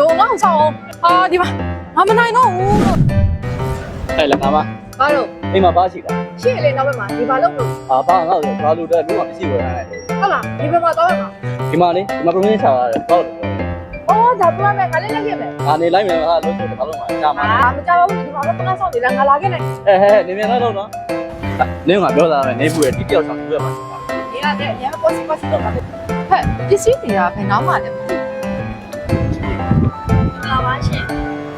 မျိုးငါ့ကိုဆောင်ဟာဒီမှာငါမနိုင်တော့ဘူးလို့ အဲ့လေငါမ ဘာလို့ အိမ်မှာပါရှိတာ ရှေ့လေနောက်ဘက်မှာဒီဘာလို့လို့ ဘာငါ့ကိုဘာလို့တဲ့လူကပစ္စည်းဝယ်ရတယ် ဟုတ်လားဒီဘက်မှာတော့မှာ ဒီမှာလေဒီမှာ promotion ချလာတယ်ဟုတ်တယ် အော်ဒါပြမယ်ငါလည်းလက်ခဲ့မယ် ငါနေလိုက်မယ်ဟာလို့ဆိုတော့ဘာလို့မှကြာမှာ မကြောက်ဘူးဒီမှာတော့ဆောင်နေတာငါလာခဲ့နိုင် နေမြန်တော့နော်နေငါပြောတာပဲနေဘူးဒီတယောက်ဆောင်တွေ့ရမှာဆိုတာ ဒီကတည်းကပေါ်စီတော့ပါဟဲ့ပစ္စည်းတွေကဘယ်နားမှာလဲမသိဘူးလာပါရှင်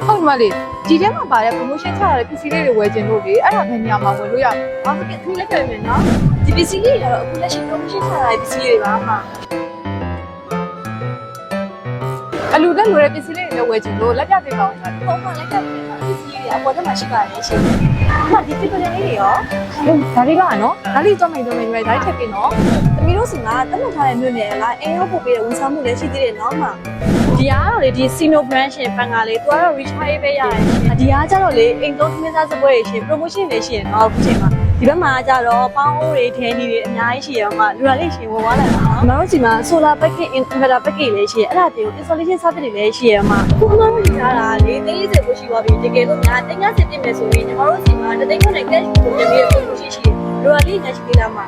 ဟုတ်မလေးဒီထဲမှာပါတဲ့ promotion ချရတဲ့ပစ္စည်းလေးတွေဝယ်ခြင်းလို့လေအဲ့ဒါဘယ်နေရာမှာဝယ်လို့ရလဲဘာဖြစ်သူလည်းခဲ့မယ်နော်ဒီပစ္စည်းလေးကတော့အခုလက်ရှိ promotion ချရတဲ့ပစ္စည်းတွေပါမှာအလူတက်လိုတဲ့ပစ္စည်းလေးတွေလည်းဝယ်ခြင်းလို့လက်ပြပေးပါဦးလားပုံမှန်လက်ပြပေးတာပစ္စည်းတွေအပေါ်ထဲမှာရှိပါတယ်ရှင်အမဒီပစ္စည်းလေးတွေရောဒါလေးကနော်ဒါလေးတော့မယ်ဒါလေးထည့်ပေးနော်သမီးတို့စီကတက်မှတ်ထားတဲ့မြို့နယ်လားအိမ်ရောက်ပို့ပေးတဲ့ဝန်ဆောင်မှုလည်းရှိသေးတယ်နော်မဒီကတော့လေဒီ Sino brand ရှင်ပန်ကလေးသူကတော့ recharge ပေးရတယ်ရှင်ဒီကကျတော့လေအိမ်သုံးသမီးသားစပွဲရှင် promotion တွေရှင်နော်အခုချိန်မှာဒီဘက်မှာကျတော့ပေါင်းအိုးတွေထင်းတွေအများကြီးရှိရမှာလူလာလေးရှင်ဝင်သွားလိုက်ပါနော်ကျွန်တော်တို့ဒီမှာ solar package inverter package လေးရှိရအဲ့ဒါတွေကို installation service တွေလည်းရှိရမှာအခုမှမကြတာလေ30ကိုရှိသွားပြီတကယ်လို့များ350ပြည့်မယ်ဆိုရင်ကျွန်တော်တို့ဒီမှာတသိန်းနဲ့ cash ကိုတင်ပြီး promotion ရှိတယ်လူလာလေးညာရှိသေးလားမှာ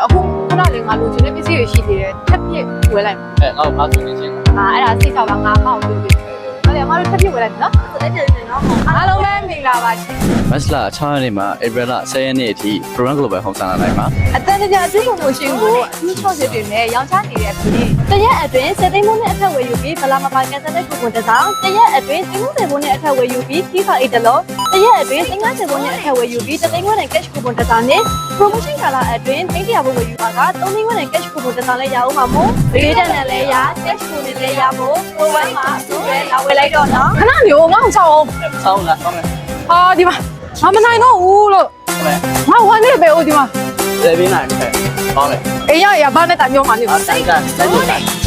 အခုခဏလေးငါလိုချင်တဲ့ပစ္စည်းတွေရှိသေးတယ်ထပ်ပြည့်ဝယ်လိုက် ငါ့ကိုဘာဆိုနေချင်း အဲ့ဒါစိတ်ချပါငါမောက်လို့ပြီဟုတ်တယ်အမတို့ထပ်ပြည့်ဝယ်လိုက်နော်အဲ့ဒါလည်းနော်အားလုံးပဲမင်္ဂလာပါရှင် မက်စလာ6ရက်နေ့မှာ April 10ရက်နေ့အထိ Program Global Home Center လိုက်မှာ အတန်တကြအထူး promotion ကိုအထူးချော့စစ်တွေနဲ့ရောင်းချနေတဲ့ပြည်တရက်အတွင်း7သိန်းမိုးနဲ့အထက်ဝယ်ယူပြီးဗလာမပါကန်တဲ့ကူပွန်တစ်စောင်းတရက်အတွင်း30ဘုန်းနဲ့အထက်ဝယ်ယူပြီးFIFA 8တလုံးတရက်အတွင်း50ဘုန်းနဲ့အထက်ဝယ်ယူပြီး3သိန်းနဲ့ cash coupon တစ်စောင်းနဲ့ promotion ကာလအတွင်း300ဘုန်းဝယ်ယူပါက3သိန်းနဲ့ cash coupon တစ်စောင်းလည်းရအောင်ပါမို့လေးတန်နဲ့လည်းရ cash coupon တွေလည်းရဖို့ဟိုဘက်မှာသူပဲလာဝယ်လိုက်တော့နော်ခဏမျိုးငါ့ကိုချောင်း ဆောင်းလားဆောင်းမယ် ဟာဒီမှာငါမနိုင်တော့ဘူးလို့ ဟုတ်မယ် ငါဝမ်းနေပဲဦးဒီမှာ 7နိုင်ပဲဟုတ်မယ် အေးရဘာနဲ့တိုင်မျိုးမှနေ တိုင်းတိုင်းတိုင်း